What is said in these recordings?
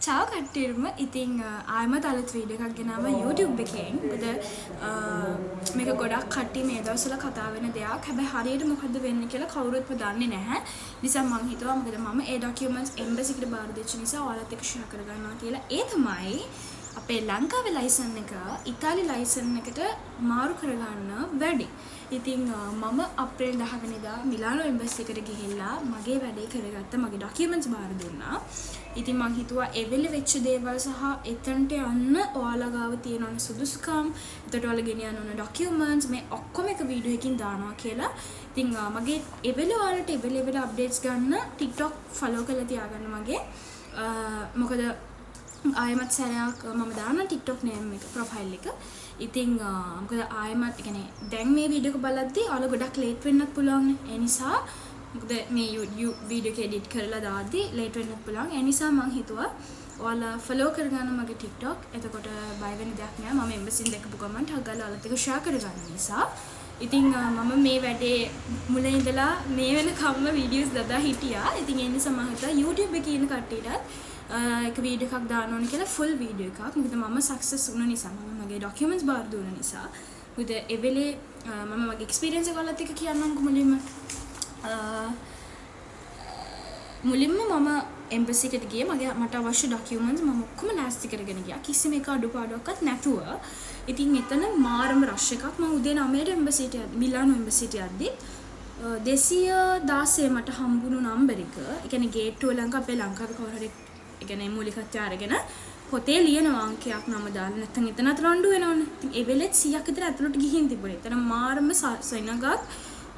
චාව කට්ටියටම ඉතින් ආයමත් අලුත් වීඩියෝ එකක් ගෙනාවා YouTube එකෙන්. මොකද මේක ගොඩක් කට්ටිය මේ දවස්වල කතා වෙන දෙයක්. හැබැයි හරියට මොකද්ද වෙන්නේ කියලා කවුරුත්ම දන්නේ නැහැ. නිසා මම හිතුවා මොකද මම ඒ ડોකියුමන්ට්ස් එම්බසි එකට බාර දෙච්ච නිසා ඔයාලත් එක්ක ෂෙයා කරගන්නවා කියලා. ඒ තමයි අපේ ලංකාවේ ලයිසන් එක ඉතාලි ලයිසන් එකට මාරු කරගන්න වැඩි. ඉතින් මම අප්‍රේල් 10 වෙනිදා මිලානෝ එම්බසි එකට ගිහිල්ලා මගේ වැඩේ කරගත්ත මගේ ડોකියුමන්ට්ස් බාර දුන්නා. ඉතින් මං හිතුවා එවෙලෙ වෙච්ච දේවල් සහ එතනට යන්න ඔයාලා ගාව තියෙන ඕන සුදුසුකම්, එතකොට ඔයාලා ගෙනියන්න ඕන ડોකියුමන්ට්ස් මේ ඔක්කොම එක වීඩියෝ එකකින් දානවා කියලා. ඉතින් මගේ එවෙලෙ ඔයාලට එවෙලෙ අප්ඩේට්ස් ගන්න TikTok ෆලෝ කරලා තියාගන්න මගේ. මොකද ආයමත් සැරයක් මම දාන TikTok name එක ප්‍රොෆයිල් එක. ඉතින් මොකද ආයමත් කියන්නේ දැන් මේ වීඩියෝ එක බලද්දී ඔයාලා ගොඩක් ලේට් වෙන්නත් පුළුවන්. ඒ නිසා මොකද මේ වීඩියෝ එක එඩිට් කරලා දාද්දී ලේට් වෙන්නත් පුළුවන්. ඒ නිසා මම හිතුවා ඔයාලා ෆලෝ කරගන්න මගේ TikTok. එතකොට බය වෙන්න දෙයක් නෑ. මම එම්බසින් දැකපු ගමන් ටග් ගාලා ඔයාලත් එක්ක ෂෙයා කරගන්න නිසා. ඉතින් මම මේ වැඩේ මුලින් ඉඳලා මේ වෙනකම්ම වීඩියෝස් දාලා හිටියා. ඉතින් ඒ නිසා මම හිතුවා YouTube එකේ ඉන්න කට්ටියටත් එක වීඩියෝ එකක් දාන්න ඕනේ කියලා ෆුල් වීඩියෝ එකක්. මොකද මම සක්සස් වුණ නිසා මම මගේ ડોකියුමන්ට්ස් බාර දුන්න නිසා. මොකද ඒ වෙලේ මම මගේ එක්ස්පීරියන්ස් එක ඔයාලත් එක්ක කියන්නම්කෝ මුලින්ම. මුලින්ම මම එම්බසි එකට ගියේ මට අවශ්‍ය ડોකියුමන්ට්ස් මම ඔක්කොම ලෑස්ති කරගෙන ගියා. කිසිම එක අඩුපාඩුවක්වත් නැතුව. ඉතින් එතන මාරම රෂ් එකක්. මම උදේ 9ට එම්බසිට මිලානෝ එම්බසිට යද්දි 216 මට හම්බුණු නම්බර් එක. ඒ කියන්නේ ගේට්ටුව ළඟ අපේ ලංකාවේ කවුරු හරි ඒ කියන්නේ මූලිකත්වය අරගෙන පොතේ ලියන අංකයක් නම දාලා නැත්නම් එතනත් රණ්ඩු වෙනවනේ. ඉතින් ඒ වෙලෙත් 100ක් විතර ඇතුළට ගිහින් තිබුණේ. එතන මාරම සෙනගක්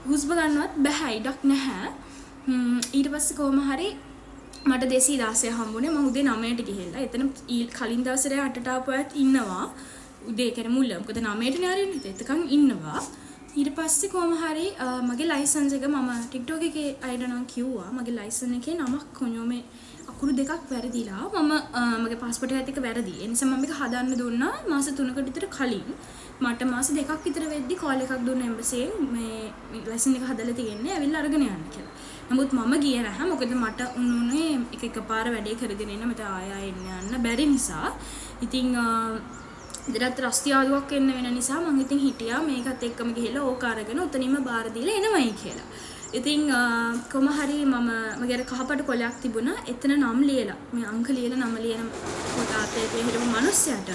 හුස්ම ගන්නවත් බෑ, ඉඩක් නැහැ. ඊට පස්සේ කොහොම හරි මට 216 හම්බුනේ. මම උදේ 9ට ගිහිල්ලා. එතන කලින් දවසේ 8ට ආපු අයත් ඉන්නවා. උදේ කියන්නේ මුල්ල. මොකද 9ට නේ ආරින්නේ. එතකන් ඉන්නවා. ඊට පස්සේ කොහොම හරි මගේ ලයිසන්ස් එක මම TikTok එකේ අයිඩ නම් කිව්වා. මගේ ලයිසන් එකේ නමක් කොහොමේ අකුරු දෙකක් වැරදිලා. මම මගේ පාස්පෝර්ට් එකත් එක්ක වැරදි. ඒ නිසා මම මේක හදන්න දුන්නා මාස 3කට විතර කලින්. මට මාස 2ක් විතර වෙද්දි කෝල් එකක් දුන්න එම්බසියෙන් මේ ලයිසන් එක හදලා තියෙන්නේ ඇවිල්ලා අරගෙන යන්න කියලා. නමුත් මම ගියේ නැහැ. මොකද මට උනුනේ එකපාර වැඩේ කරගෙන ඉන්න මට ආයෙ යන්න බැරි නිසා. ඉතින් දෙරත් රස්තියාදුවක් එන්න වෙන නිසා මම ඉතින් හිටියා මේකත් එක්කම ගිහිල්ලා ඕක අරගෙන උතනින්ම බාර දීලා එනවයි කියලා. ඉතින් කොහොම හරි මගේ අර කහපට කොලයක් තිබුණා. එතන නම් ලියලා මේ අංක ලියලා නම ලියන පොතාතේ හිටපු මිනිස්සයාට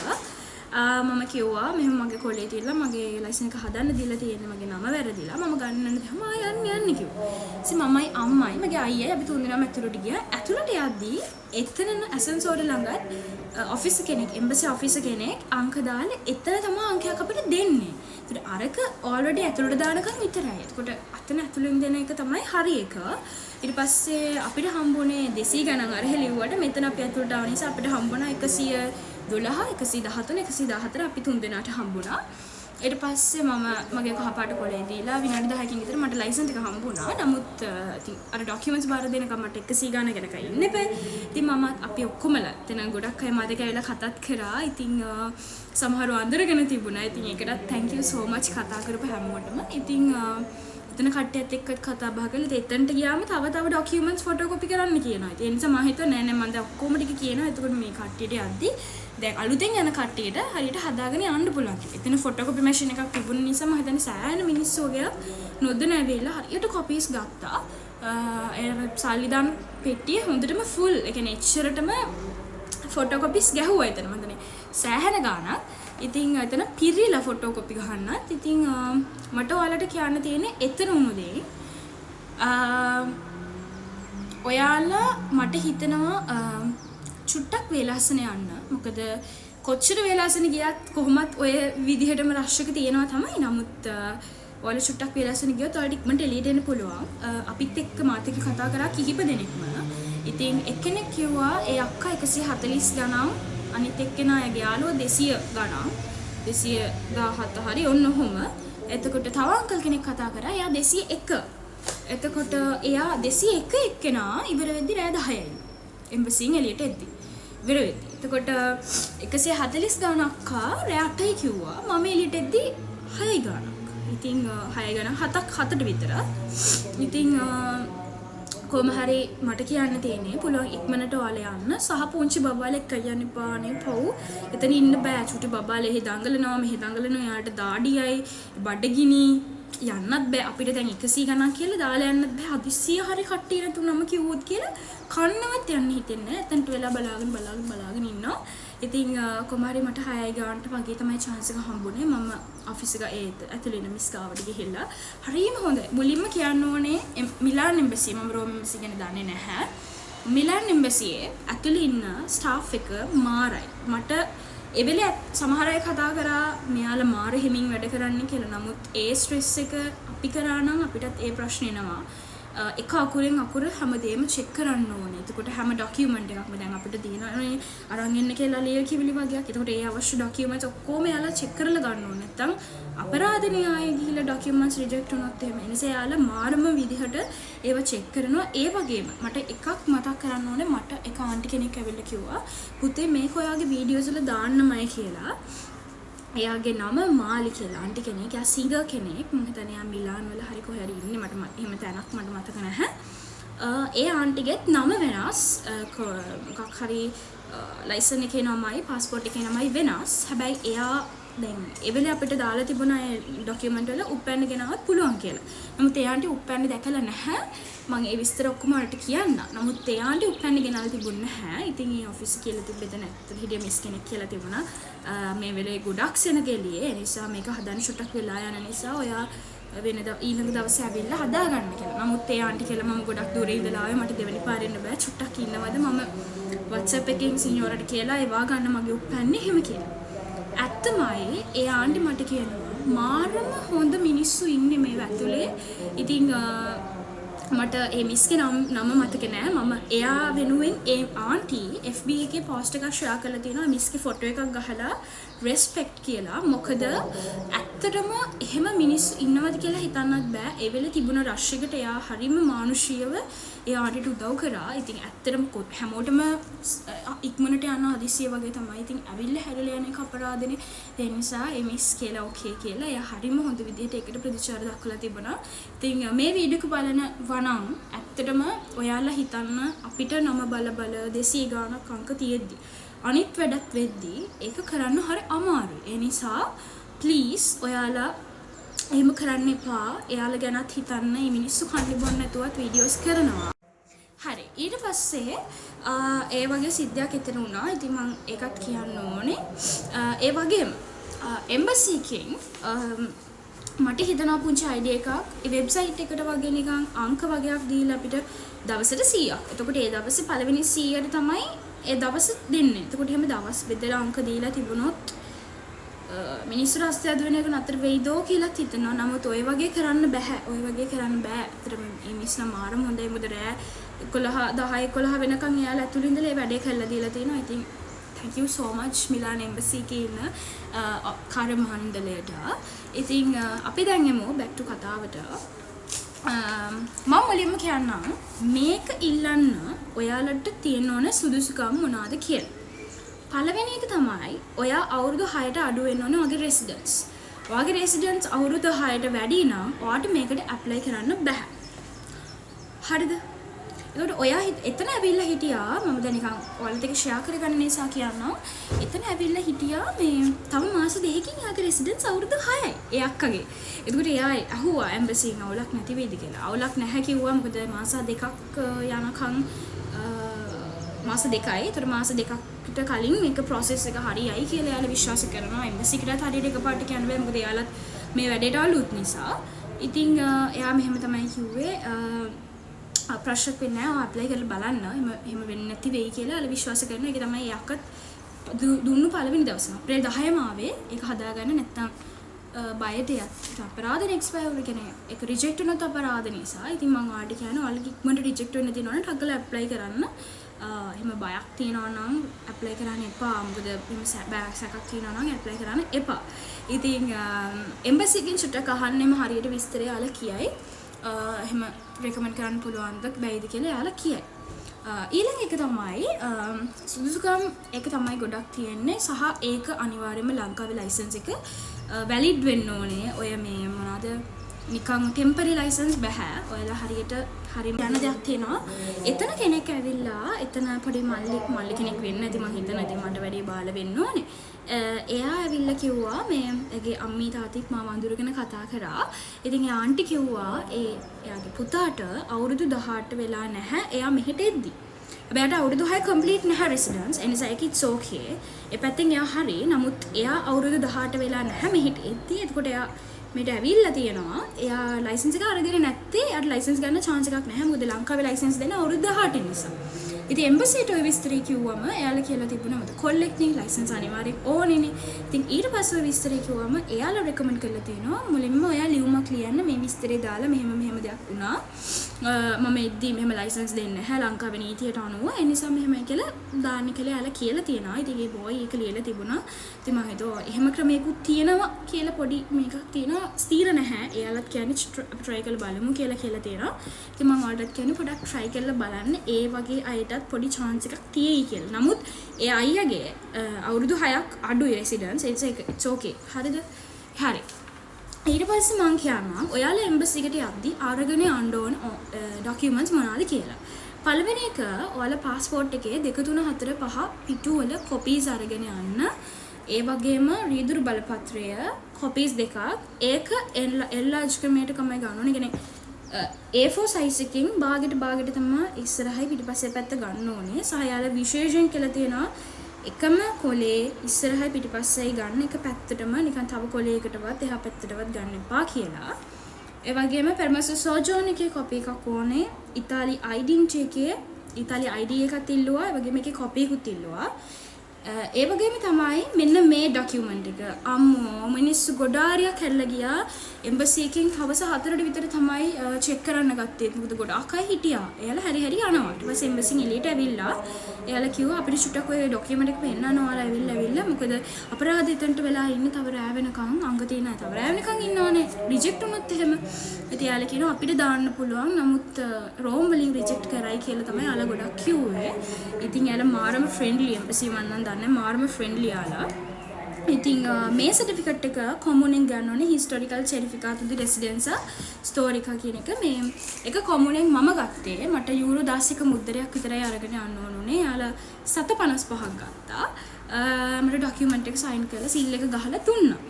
මම කිව්වා මෙහෙම මගේ කොලේ තියලා මගේ ලයිසන් එක හදන්න දීලා තියෙන්නේ මගේ නම වැරදිලා මම ගන්නන්න තමයි යන්නේ කිව්වා. ඉතින් මමයි අම්මයි මගේ අයියයි අපි තුන් දෙනාම ඇතුළට ගියා. ඇතුළට යද්දී එතන ඇසන්සෝර ළඟත් ඔෆිස් කෙනෙක් එම්බසි ඔෆිස් කෙනෙක් අංක දාලා එතන තමයි අංකයක් අපිට දෙන්නේ. ඒකට අරක ඔල්රෙඩි ඇතුළට දානකම් විතරයි. එතකොට අතන ඇතුළෙන් දෙන එක තමයි හරි එක. ඊට පස්සේ අපිට හම්බුනේ 200 ගණන් අර හෙලිව්වට මෙතන අපි ඇතුළට ආව නිසා අපිට හම්බුණා 112 113 114 අපි තුන් දෙනාට හම්බුණා. ඊට පස්සේ මම මගේ කහපාට කොලේ දීලා විනාඩි 10කින් විතර මට ලයිසන්ස් එක හම්බුණා. නමුත් ඉතින් අර ડોකියුමන්ට්ස් බාර දෙනකම් මට 100 ගාන ගැනක ඉන්න එපා. ඉතින් මම අපි ඔක්කොමලා එතන ගොඩක් අය මාත් එක්ක ඇවිල්ලා කතාත් කරා. ඉතින් සමහරව අඳුරගෙන තිබුණා. ඉතින් ඒකටත් thank you so much කතා කරපු හැමෝටම. ඉතින් එතන කට්ටියත් එක්ක කතා බහ කරලා එතනට ගියාම තව ડોකියුමන්ට්ස් ෆොටෝකොපි කරන්න කියනවා. ඒ නිසා මම හිතුවා නෑ නෑ මම දැන් ඔක්කොම ටික කියනවා. එතකොට මේ කට්ටියට යද්දි දැන් අලුතෙන් යන කට්ටියට හරියට හදාගෙන යන්න පුළුවන්. එතන ෆොටෝකොපි මැෂින් එකක් තිබුණ නිසා මම හිතන්නේ සෑහෙන මිනිස්සු වගේ නොදැන ඇවිල්ලා හරියට කොපීස් ගත්තා. ඒ සල්ලි දාන පෙට්ටිය හොඳටම ෆුල්. ඒ කියන්නේ එච්චරටම ෆොටෝකොපිස් ගැහුවා එතන. මම දන්නේ සෑහෙන ගාණක්. ඉතින් එතන පිරිලා ෆොටෝකොපි ගහන්නත්. ඉතින් මට ඔයාලට කියන්න තියෙන්නේ එතන උණු දේ. ඔයාලා මට හිතෙනවා චුට්ටක් වේලාසන යන්න. මොකද කොච්චර වේලාසන ගියත් කොහොමත් ඔය විදිහටම රෂ් එක තියෙනවා තමයි. නමුත් ඔයාලා චුට්ටක් වේලාසන ගියොත් ඔයාලට ඉක්මනට එළියට එන්න පුළුවන්. අපිත් එක්ක මාත් එක්ක කතා කරා කිහිප දෙනෙක්ම. ඉතින් එක්කෙනෙක් කිව්වා ඒ අක්කා 140 ගණන් අනිත් එක්කෙනා එයාගේ යාළුවා 200 ගණන් 217 හරි ඔන්න ඔහොම. එතකොට තව අංකල් කෙනෙක් කතා කරා එයා 201. එතකොට එයා 201 එක්කෙනා ඉවර වෙද්දි රෑ 10යි. එම්බසියෙන් එළියට එද්දි. ඉවර වෙද්දි. එතකොට 140 ගණන් අක්කා රෑ 8යි කිව්වා. මම එළියට එද්දි 6 ගණන්. ඉතින් 6 ගණන් 7ට විතර. ඉතින් කොහොම හරි මට කියන්න තියෙන්නේ පුළුවන් ඉක්මනට ඔයාලා යන්න සහ පුංචි බබාලා එක්ක යන්න එපානේ පව්. එතන ඉන්න බෑ. චුටි බබාලා එහෙ දඟලනවා මෙහෙ දඟලනවා යාට දාඩියයි බඩගිනි යන්නත් බෑ. අපිට දැන් 100 ගණන් කියලා දාලා යන්නත් බෑ. හදිස්සිය හරි කට්ටිය නැතුනම කිව්වොත් කියලා කන්නවත් යන්න හිතෙන්නේ නැහැ. එතනට වෙලා බලාගෙන ඉන්නවා. ඉතින් කොහොමhari මට 6යි ගානට වගේ තමයි chance එක හම්බුනේ. මම ඔෆිස් එක ඇතුළේ ඉන්න මිස් ගාවට ගිහිල්ලා හරිම හොඳයි. මුලින්ම කියන්න ඕනේ මිලාන් එම්බසි මම රෝම් එම්බසි ගැන දන්නේ නැහැ. මිලාන් එම්බසියේ ඇතුළේ ඉන්න ස්ටාෆ් එක මාරයි. මට ඒ වෙලේ සමහර අය කතා කරා මෙයාලා මාර හිමින් වැඩ කරන්නේ කියලා. නමුත් ඒ ස්ට්‍රෙස් එක අපි කරා නම් අපිටත් ඒ ප්‍රශ්නේ එනවා. එක අකුරෙන් අකුර හැමදේම චෙක් කරන්න ඕනේ. එතකොට හැම ඩොකියුමන්ට් එකක්ම දැන් අපිට දිනන්නේ අරන් එන්න කියලා ලියකිවිලි වගේක්. එතකොට ඒ අවශ්‍ය ඩොකියුමන්ට්ස් ඔක්කොම යාලා චෙක් කරලා ගන්න ඕනේ. නැත්තම් අපරාධනේ ආයේ ගිහිල්ලා ඩොකියුමන්ට්ස් රිජෙක්ට් වුණොත් එහෙම. ඒ නිසා යාලා මාරම විදිහට ඒව චෙක් කරනවා. ඒ වගේම මට එකක් මතක් කරන්න ඕනේ. මට එක ආන්ටි කෙනෙක් ඇවිල්ලා කිව්වා පුතේ මේක ඔයාගේ වීඩියෝස් වල දාන්නමයි කියලා. එයාගේ නම මාලි කියලා ආන්ටි කෙනෙක්. එයා සිංගර් කෙනෙක්. මම හිතන්නේ එයා මිලාන් වල හරි කොහේ හරි ඉන්නේ. මට එහෙම තැනක් මට මතක නැහැ. ඒ ආන්ටිගෙත් නම වෙනස්. මොකක් හරි ලයිසන් එකේ නමයි පාස්පෝර්ට් එකේ නමයි වෙනස්. හැබැයි එයා දැන් ඒ වෙලේ අපිට දාලා තිබුණා ඒ ඩොකියුමන්ට් වල උප්පැන්න ගෙනවත් පුළුවන් කියලා. නමුත් ඒ ආන්ටි උප්පැන්න දැකලා නැහැ. මම ඒ විස්තර ඔක්කොම වලට කියන්න. නමුත් ඒ ආන්ටි උප්පැන්න ගෙනල්ලා තිබුණේ නැහැ. ඉතින් ඒ ඔෆිස් කියලා තිබෙද නැත්නම් හිටිය මිස් කෙනෙක් කියලා තිබුණා. මේ වෙලේ ගොඩක් සෙනග එළියේ. ඒ නිසා මේක හදන්න ෂොටක් වෙලා යන නිසා ඔයා වෙනදා ඊළඟ දවසේ ඇවිල්ලා හදාගන්න කියලා. නමුත් ඒ ආන්ටි කියලා මම ගොඩක් දුරේ ඉඳලා ආවේ. මට දෙවෙනි පාරේ එන්න බෑ. චුට්ටක් ඉන්නවද මම WhatsApp එකෙන් සිනියෝරට කියලා ඒවා ගන්න මගේ උප්පැන්නේ එහෙම කියලා. ඇත්තමයි ඒ ආන්ටි මට කියනවා මාරම හොඳ මිනිස්සු ඉන්නේ මේ ඇතුලේ. ඉතින් මට ඒ මිස්ගේ නම මතක නෑ. මම එයා වෙනුවෙන් ඒ ආන්ටි FB එකේ පෝස්ට් එකක් ෂෙයා කරලා තියෙනවා මිස්ගේ ෆොටෝ එකක් ගහලා රෙස්පෙක්ට් කියලා. මොකද ඇත්තටම එහෙම මිනිස්සු ඉන්නවද කියලා හිතන්නත් බෑ. ඒ වෙලේ තිබුණ රෂ් එකට එයා හරිම මානුෂීයව ඒ ආන්ටිට උදව් කරා. ඉතින් ඇත්තටම හැමෝටම ඉක්මනට යන හදිස්සිය වගේ තමයි. ඉතින් ඇවිල්ලා හැරලා යන එක අපරාධනේ. ඒ නිසා ඒ මිස් කියලා ඕකේ කියලා එයා හරිම හොඳ විදිහට ඒකට ප්‍රතිචාර දක්වලා තිබුණා. ඉතින් මේ වීඩියෝ එක බලන වනම් ඇත්තටම ඔයාලා හිතන්න අපිට නම බල 200 ගාණක් අංක තියෙද්දි අනිත් වැඩත් වෙද්දී ඒක කරන්න හරි අමාරුයි. ඒ නිසා ප්ලීස් ඔයාලා එහෙම කරන්න එපා. එයාලා ගැනත් හිතන්න. මේ මිනිස්සු කන්නේ බොන්න නැතුවත් වීඩියෝස් කරනවා. හරි. ඊට පස්සේ ඒ වගේ සිද්ධියක් එතන වුණා. ඉතින් මම ඒකත් කියන්න ඕනේ. ඒ වගේම එම්බසි එකෙන් මට හිතනවා පුංචි අයිඩියා එකක් ඒ වෙබ්සයිට් එකට වගේ නිකන් අංක වගේක් දීලා අපිට දවසට 100ක්. එතකොට ඒ දවසේ පළවෙනි 100ට තමයි ඒ දවස් දෙන්නේ. එතකොට එහෙම දවස් බෙදලා අංක දීලා තිබුණොත් මිනිස්සු රස්ತೆ අද වෙන එක නතර වෙයිදෝ කියලා හිතනවා. නමුත් ඔය වගේ කරන්න බෑ. ඔය වගේ කරන්න බෑ. ඇත්තටම මේ මිස්ලා මාරම හොඳයි. මොකද රෑ 11 වෙනකන් එයාලා ඇතුළේ ඉඳලා ඒ වැඩේ කරලා දීලා තිනවා. ඉතින් thank you so much Milan embassy එකේ ඉන්න කාර්ය මණ්ඩලයට. ඉතින් අපි දැන් යමු back to කතාවට. මම මුලින්ම කියන්නම් මේක ඉල්ලන්න ඔයාලට තියෙන ඕන සුදුසුකම් මොනවාද කියලා. පළවෙනි එක තමයි ඔයා අවුරුදු 6ට අඩු වෙන්න ඕනේ වගේ රෙසිඩන්ට්ස්. ඔයාගේ රෙසිඩන්ට්ස් අවුරුදු 6ට වැඩි නම් ඔයාට මේකට ඇප්ලයි කරන්න බෑ. හරිද? ඒකට ඔයා එතන ඇවිල්ලා හිටියා මම දැන් නිකන් ඔයාලට ඒක ෂෙයා කරගන්න නිසා කියන්නම්. එතන ඇවිල්ලා හිටියා මේ තව මාස දෙකකින් යාගේ රෙසිඩන්ට්ස් අවුරුදු 6යි. ඒ අක්කගේ. ඒකට එයා අහුවා එම්බසින් අවුලක් නැති වෙයිද කියලා. අවුලක් නැහැ කිව්වා. මොකද මාස දෙකක් යනකම් මාස දෙකයි. ඒතර මාස දෙකකට කලින් මේක process එක හරියයි කියලා එයාලා විශ්වාස කරනවා. එම්බසි එකට හරියට එකපාරට කියන්න බෑ. මොකද එයාලත් මේ වැඩේට අලුත් නිසා. ඉතින් එයා මෙහෙම තමයි කිව්වේ ප්‍රශ්නයක් වෙන්නේ නැහැ. අප්ලයි කරලා බලන්න. එහෙම වෙන්නේ නැති වෙයි කියලා එයාලා විශ්වාස කරනවා. ඒක තමයි යකත් දුන්නු පළවෙනි දවසේ. අප්‍රේල් 10ම ආවේ. ඒක හදාගන්න නැත්තම් බයට යත් අපරාධ එක්ස්පයර් කියන්නේ ඒක රිජෙක්ට් වුණත් අපරාධ නිසා. ඉතින් මම ආඩි කියනවා ඔයාලගේ ඉක්මනට රිජෙක්ට් වෙන්න තියෙනවා නම් ටග්ගල ඇප්ලයි කරන්න. එහෙම බයක් තියෙනවා නම් ඇප්ලයි කරන්න එපා. මොකද එහෙම සැකක් තියෙනවා නම් ඇප්ලයි කරන්න එපා. ඉතින් එම්බසි එකෙන් චුට්ටක් අහන්නෙම හරියට විස්තරය යාලා කියයි. එහෙම රෙකමන්ඩ් කරන්න පුළුවන්ද බැයිද කියලා යාලා කියයි. ඊළඟ එක තමයි සුදුසුකම් එක තමයි ගොඩක් තියෙන්නේ සහ ඒක අනිවාර්යයෙන්ම ලංකාවේ ලයිසන්ස් එක වැලිඩ් වෙන්න ඕනේ. ඔය මේ මොනවාද නිකන් ටෙම්පරරි ලයිසන්ස් බෑ. ඔයාලා හරියට හරිම යන දෙයක් තියෙනවා. එතන කෙනෙක් ඇවිල්ලා එතන පොඩි මල්ලි කෙනෙක් වෙන්න ඇති මං හිතනවා. ඉතින් මට වැඩි බාල වෙන්න ඕනේ. එයා ඇවිල්ලා කිව්වා මේ එගේ අම්මී තාත්තිත් මාව අඳුරගෙන කතා කරා. ඉතින් ඒ ආන්ටි කිව්වා එයාගේ පුතාට අවුරුදු 18 වෙලා නැහැ. එයා මෙහෙට එද්දි. හැබැයි අවුරුදු 6 කම්ප්ලීට් නැහැ රෙසිඩන්ස්. ඒ නිසා it's okay. ඒ පැත්තෙන් එයා හරි. නමුත් එයා අවුරුදු 18 වෙලා නැහැ මෙහෙට එද්දි. එතකොට එයා මෙට ඇවිල්ලා තියෙනවා. එයා ලයිසන්ස් එක අරගෙන නැත්තේ. එයාට ලයිසන්ස් ගන්න chance එකක් නැහැ. මොකද ලංකාවේ ලයිසන්ස් දෙන්න අවුරුදු 18 නිසා. ඉතින් එම්බසිට ඔය විස්තරය කිව්වම එයාලා කියලා තිබුණා මත කොල්ලෙක්නේ ලයිසන්ස් අනිවාර්යෙන් ඕනේනේ. ඉතින් ඊට පස්සේ ඔය විස්තරය කිව්වම එයාලා රෙකමන්ඩ් කරලා තියෙනවා මුලින්ම ඔයා ලියුමක් ලියන්න මේ විස්තරේ දාලා මෙහෙම දෙයක් වුණා. මම එද්දි මෙහෙම ලයිසන්ස් දෙන්නේ නැහැ ලංකාවේ නීතියට අනුව. ඒ නිසා මෙහෙමයි කියලා දාන්න කියලා එයාලා කියලා තියෙනවා. ඉතින් ඒ බෝයි ඒක ලියලා තිබුණා. ඉතින් මම හිතුවා එහෙම ක්‍රමයකුත් තියෙනවා කියලා පොඩි මේකක් තියෙනවා. ස්ථීර නැහැ. එයාලත් කියන්නේ try කරලා බලමු කියලා තියෙනවා. ඉතින් මම ඔයාලටත් කියන්නේ පොඩක් try කරලා බලන්න. ඒ වගේ අයටත් පොඩි chance එකක් තියෙයි කියලා. නමුත් ඒ අයියාගේ අවුරුදු 6ක් අඩුයි රෙසිඩන්ස්. it's okay. හරිද? හරි. ඊට පස්සේ මං කියනවා ඔයාලා එම්බසි එකට යද්දි අරගෙන යන්න ඕන ඩොකියුමන්ට්ස් මොනවද කියලා. පළවෙනි එක ඔයාලා පාස්පෝර්ට් එකේ 2 3 4 5 පිටු වල කොපීස් අරගෙන යන්න. ඒ වගේම රීදුරු බලපත්‍රය කොපීස් දෙකක්. ඒක එල්ලාජ් ක්‍රමයට තමයි ගන්න ඕනේ. කියන්නේ A4 size එකකින් භාගෙට තමයි ඉස්සරහයි පිටිපස්සේ පැත්ත ගන්න ඕනේ. සහ යාලා විශේෂයෙන් කියලා තියෙනවා එකම කොලේ ඉස්සරහයි පිටිපස්සෙයි ගන්න එක පැත්තටම නිකන් තව කොලයකටවත් එහා පැත්තටවත් ගන්න එපා කියලා. ඒ වගේම පර්මසස් සෝජෝන් එකේ කොපි එකක් ඕනේ. ඉතාලි ඩෙන්ටිටි එකේ ඉතාලි ID එකක් ඉල්ලුවා. ඒ වගේම එකේ කොපි එකකුත් ඉල්ලුවා. ඒ වගේම තමයි මෙන්න මේ ඩොකියුමන්ට් එක. අම්මෝ මිනිස්සු ගොඩාරියක් හැල්ලා ගියා. එම්බසි එකෙන් හවස 4ට විතර තමයි චෙක් කරන්න ගත්තේ. මොකද ගොඩාක් අය හිටියා. එයාලා හරි යනවා. ඊට පස්සේ එම්බසින් එළියට ඇවිල්ලා එයාලා කිව්වා අපිට චුට්ටක් ඔය ඩොකියුමන්ට් එක පෙන්නන්න ඔයාලා ඇවිල්ලා. මොකද අපරාධ එතනට වෙලා ඉන්නේ තව රෑ වෙනකන් අංග තියෙන අය තව රෑ වෙනකන් ඉන්නවනේ. රිජෙක්ට් වුණොත් එහෙම. ඉතින් එයාලා කියනවා අපිට දාන්න පුළුවන්. නමුත් රෝම් වලින් රිජෙක්ට් කරයි කියලා තමයි එයාලා ගොඩක් කිව්වේ. ඉතින් එයාලා මාරම ෆ්‍රෙන්ඩ්ලි එම්බසි මන්නම් මාර්ම ෆ්‍රෙන්ඩ්ලි යාලා. ඉතින් මේ සර්ටිෆිකට් එක කොමුනෙන් ගන්න ඕනේ හිස්ටොරිකල් සර්ටිෆිකාට් ද රෙසිඩෙන්ස් ස්ටෝරිකා කියන එක. මේ එක කොමුනෙන් මම ගත්තේ. මට යූරෝ 10ක මුද්දරයක් විතරයි අරගෙන යන්න ඕනුනේ. යාලා 755ක් ගත්තා. මට ඩොකියුමන්ට් එක සයින් කරලා සීල් එක ගහලා දුන්නා.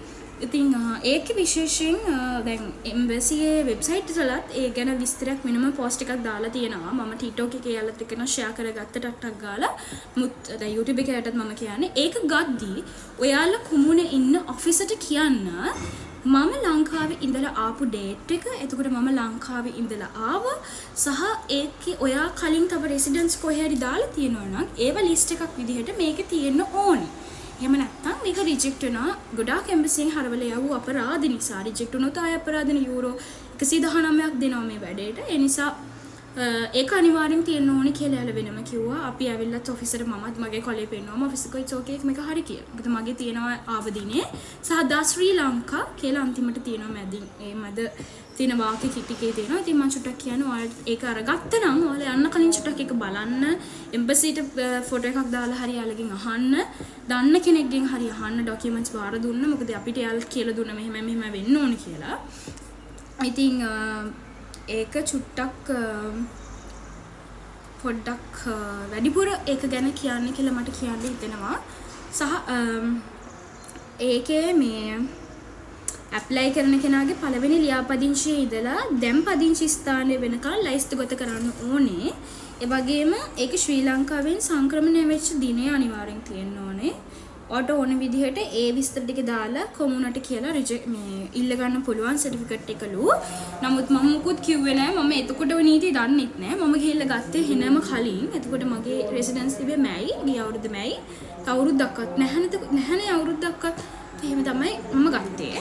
ඉතින් ඒකේ විශේෂයෙන් දැන් එම්බසියේ වෙබ්සයිට් එකලත් ඒ ගැන විස්තරයක් වෙනම පෝස්ට් එකක් දාලා තියෙනවා. මම TikTok එකේ යාලත් එක්ක ෂෙයා කරගත්ත ටක් ගාලා මුත් දැන් YouTube එකේටත් මම කියන්නේ ඒක ගද්දී ඔයාලා කුමුනේ ඉන්න ඔෆිසට කියන්න මම ලංකාවේ ඉඳලා ආපු ඩේට් එක. එතකොට මම ලංකාවේ ඉඳලා ආවා. සහ ඒකේ ඔයා කලින් තව රෙසිඩන්ස් කොහේ හරි දාලා තියෙනවා නම් ඒව ලිස්ට් එකක් විදිහට මේකේ තියෙන්න ඕනේ. එහෙම නැත්නම් මේක රිජෙක්ට් වෙනවා. ගොඩාක් එම්බසියෙන් හරවල යවු අපරාධ නිසා රිජෙක්ට් වුණොත් ආය අපරාධන යූරෝ 119ක් දෙනවා මේ වැඩේට. ඒ නිසා ඒක අනිවාර්යෙන් තියෙන්න ඕනේ කියලා යාළ වෙනම කිව්වා. අපි ඇවිල්ලත් ඔෆිසර් මමත් මගේ කොලේ පෙන්නනවා. ඔෆිස් එකේ it's okay මේක හරි කියලා. මොකද මගේ තියෙනවා ආවදිනේ සහ දා ශ්‍රී ලංකා කියලා අන්තිමට තියෙනවා මැදින්. ඒ මැද තියෙන වාක්‍ය ටිකේ තියෙනවා. ඉතින් මම චුට්ටක් කියන්නේ ඔයාලට ඒක අරගත්ත නම් ඔයාලා යන්න කලින් චුට්ටක් ඒක බලන්න. එම්බසිට ෆොටෝ එකක් දාලා හරි යාළගෙන් අහන්න. දන්න කෙනෙක්ගෙන් හරි අහන්න ඩොකියුමන්ට්ස් බාර දුන්න. මොකද අපිට යාළට කියලා දුන්න මෙහෙම වෙන්න ඕනේ කියලා. ඉතින් ඒක චුට්ටක් පොඩ්ඩක් වැඩිපුර ඒක ගැන කියන්න කියලා මට කියන්න හිතෙනවා. සහ ඒකේ මේ ඇප්ලයි කරන කෙනාගේ පළවෙනි ලියාපදිංචියේ ඉඳලා දැන් පදිංචි ස්ථානය වෙනකල් ලයිස්තුගත කරන්න ඕනේ. ඒ වගේම ඒක ශ්‍රී ලංකාවෙන් සංක්‍රමණය වෙච්ච දිනේ අනිවාර්යෙන් තියෙන්න ඕනේ. ඔයාට ඕන විදිහට ඒ විස්තර ටික දාලා කොමුනට කියලා මේ ඉල්ල ගන්න පුළුවන් සර්ටිෆිකට් එකලු. නමුත් මම මුකුත් කිව්වේ නෑ. මම එතකොට ඔය නීතිය දන්නෙත් නෑ. මම ගිහිල්ලා ගත්තේ හිනම කලින්. එතකොට මගේ රෙසිඩන්ස් තිබේ මැයි. ගිය අවුරුද්ද මැයි. අවුරුද්දක්වත් නැහනේ අවුරුද්දක්වත්. එහෙම තමයි මම ගත්තේ.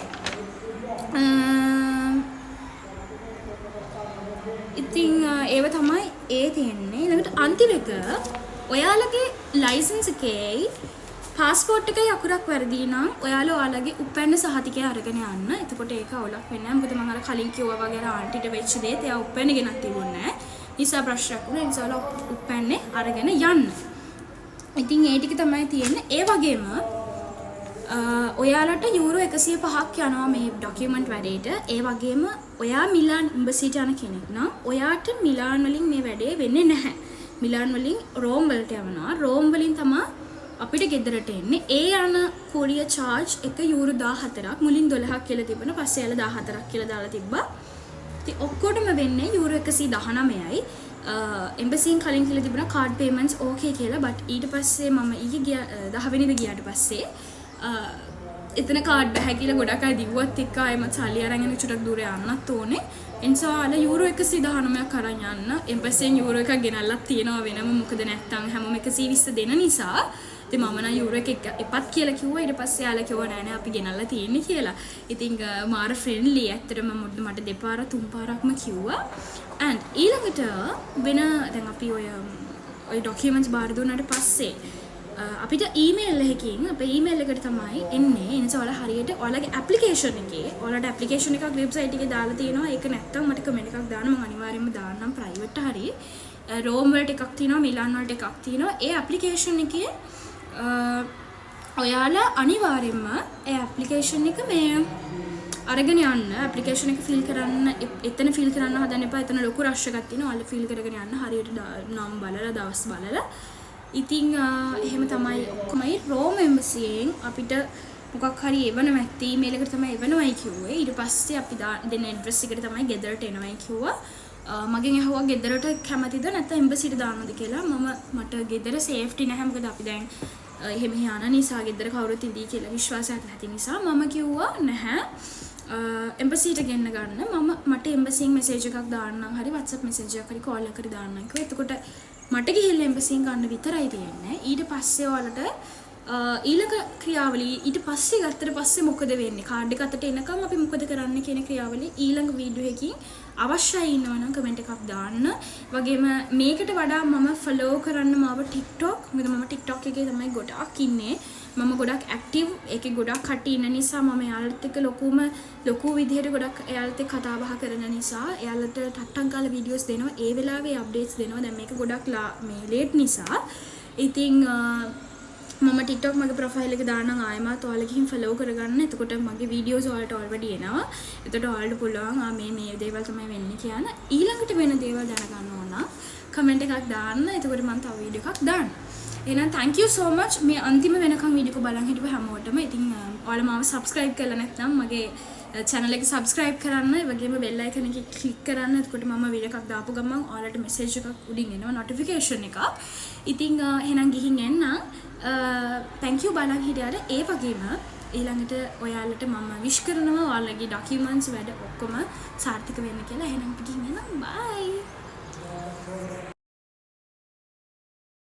ඉතින් ඒව තමයි ඒ තියෙන්නේ. ඊළඟට අන්තිම එක ඔයාලගේ ලයිසන්ස් එකේ පාස්පෝර්ට් එකේ අකුරක් වැරදි නම් ඔයාලා ඔයාලගේ උපැන්න සහතිකය අරගෙන යන්න. එතකොට ඒක අවුලක් වෙන්නේ නැහැ. මොකද මම අර කලින් කිව්වා වගේ අර ආන්ටිට වෙච්ච දේත් එයා උපැන්න ගෙනත් තිබුණේ නැහැ. නිසා ප්‍රශ්නයක් වුණා. ඒ නිසා උපැන්නේ අරගෙන යන්න. ඉතින් ඒ ටික තමයි තියෙන්නේ. ඒ වගේම ඔයාලට යූරෝ 105ක් යනවා මේ ඩොකියුමන්ට් වැඩේට. ඒ වගේම ඔයා මිලාන් එම්බසිට යන කෙනෙක් නම් ඔයාට මිලාන් වලින් මේ වැඩේ වෙන්නේ නැහැ. මිලාන් වලින් රෝම් වලට යනවා. රෝම් වලින් තමයි අපිට ගෙදරට එන්නේ. ඒ යන කොරිය charge එක යූරෝ 14ක්. මුලින් 12ක් කියලා තිබුණා. පස්සේ යාලා 14ක් කියලා දාලා තිබ්බා. ඉතින් ඔක්කොටම වෙන්නේ යූරෝ 119යි. එම්බසියෙන් කලින් කියලා තිබුණා කාඩ් පේමන්ට්ස් ඕකේ කියලා. බට් ඊට පස්සේ මම ඊයේ ගියා 10 වෙනිදා ගියාට පස්සේ එතන කාඩ් බෑ කියලා ගොඩක් අය දිව්වත් එක්ක ආයෙමත් සල්ලි අරන් යන චුටක් දුර යන්නත් ඕනේ. එනිසා ආලා යූරෝ 119ක් අරන් යන්න. එම්බසියෙන් යූරෝ එකක් ගෙනල්ලා තියනවා වෙනම. මොකද නැත්තම් හැමෝම 120 දෙන නිසා. ඉතින් මම නම් යූරෝ එක එපත් කියලා කිව්වා. ඊට පස්සේ ආලා කිව්වා නෑ නෑ අපි ගෙනල්ලා තියෙන්නේ කියලා. ඉතින් මාර ෆ්‍රෙන්ඩ්ලි. ඇත්තටම මට දෙපාර තුන් පාරක්ම කිව්වා. and ඊළඟට වෙන දැන් අපි ඔය ඩොකියුමන්ට්ස් බාර දුන්නාට පස්සේ අපිට ඊමේල් එකකින් අපේ ඊමේල් එකට තමයි එන්නේ. ඒ නිසා ඔයාලා හරියට ඔයාලගේ ඇප්ලිකේෂන් එකේ ඔයාලට ඇප්ලිකේෂන් එකක් වෙබ්සයිට් එකේ දාලා තියෙනවා. ඒක නැත්තම් මට කමෙන්ට් එකක් දාන්න මම අනිවාර්යයෙන්ම දාන්නම් ප්‍රයිවට් හරි. රෝම් වලට එකක් තියෙනවා, මිලාන් වලට එකක් තියෙනවා. ඒ ඇප්ලිකේෂන් එකේ ඔයාලා අනිවාර්යයෙන්ම ඒ ඇප්ලිකේෂන් එක මේ අරගෙන යන්න. ඇප්ලිකේෂන් එක ෆිල් කරන්න එතන ෆිල් කරන්න හදන්න එපා. එතන ලොකු රෂ් එකක් තියෙනවා. ඔයාලා ෆිල් කරගෙන යන්න හරියට නම් බලලා දවස් බලලා. ඉතින් එහෙම තමයි ඔක්කොමයි. රෝම් එම්බසියෙන් අපිට මොකක් හරි එවනවා ඇත්තේ. ඊමේල් එකට තමයි එවනවයි කිව්වේ. ඊට පස්සේ අපි දෙන ඇඩ්‍රස් එකට තමයි ගෙදරට එනවයි කිව්වා. මගෙන් අහුවා ගෙදරට කැමතිද නැත්නම් එම්බසිට දාන්නද කියලා. මට ගෙදර සේෆ්ටි නැහැ. මොකද අපි දැන් එහෙම යන නිසා ගෙදර කවුරුත් ඉඳී කියලා විශ්වාසයක් නැති නිසා මම කිව්වා නැහැ. එම්බසිට ගෙන්න ගන්න. මට එම්බසියෙන් මෙසේජ් එකක් දාන්නම්. හරි WhatsApp මෙසේජ් එකක් හරි කෝල් එකක් හරි දාන්නම් කිව්වා. එතකොට මට ගිහිල්ලා එම්බසියෙන් ගන්න විතරයි තියෙන්නේ. ඊට පස්සේ ඔයාලට ඊළඟ ක්‍රියාවලිය ඊට පස්සේ ගත්තට පස්සේ මොකද වෙන්නේ? කාඩ් එක අතට එනකම් අපි මොකද කරන්න කියන ක්‍රියාවලිය ඊළඟ වීඩියෝ එකකින් අවශ්‍යයි ඉන්නවනම් කමෙන්ට් එකක් දාන්න. වගේම මේකට වඩා මම ෆලෝ කරන්න මාව TikTok. මොකද මම TikTok එකේ තමයි ගොඩක් ඉන්නේ. මම ගොඩක් ඇක්ටිව්. ඒකේ ගොඩක් කට්ටිය ඉන්න නිසා මම එයාලට එක්ක ලොකු විදිහට ගොඩක් එයාලට එක්ක කතා බහ කරන නිසා එයාලට ටට්ටන් කාලා වීඩියෝස් දෙනවා. ඒ වෙලාවේ අප්ඩේට්ස් දෙනවා. දැන් මේක ගොඩක් මේ ලේට් නිසා. ඉතින් මම TikTok මගේ ප්‍රොෆයිල් එක දාන්නම් ආයෙමත් ඔයාලා ගිහින් ෆලෝ කරගන්න. එතකොට මගේ වීඩියෝස් ඔයාලට ඔල්රෙඩි එනවා. එතකොට ඔයාලට පුළුවන් මේ දේවල් තමයි වෙන්නේ කියන. ඊළඟට වෙන දේවල් දැනගන්න ඕන නම් කමෙන්ට් එකක් දාන්න. එතකොට මම තව වීඩියෝ එකක් දාන්න. එහෙනම් thank you so much මේ අන්තිම වෙනකන් වීඩියෝ එක බලන් හිටපු හැමෝටම. ඉතින් ඔයාලා මාව subscribe කරලා නැත්නම් මගේ channel එක subscribe කරන්න. ඒ වගේම bell icon එක click කරන්න. එතකොට මම වීඩියෝ එකක් දාපු ගමන් ඔයාලට message එකක් උඩින් එනවා notification එකක්. ඉතින් එහෙනම් ගිහින් එන්න. thank you බලන් හිටියාට. ඒ වගේම ඊළඟට ඔයාලට මම wish කරනවා ඔයාලගේ documents වැඩ ඔක්කොම සාර්ථක වෙන්න කියලා. එහෙනම් පිටින් එන්න. bye.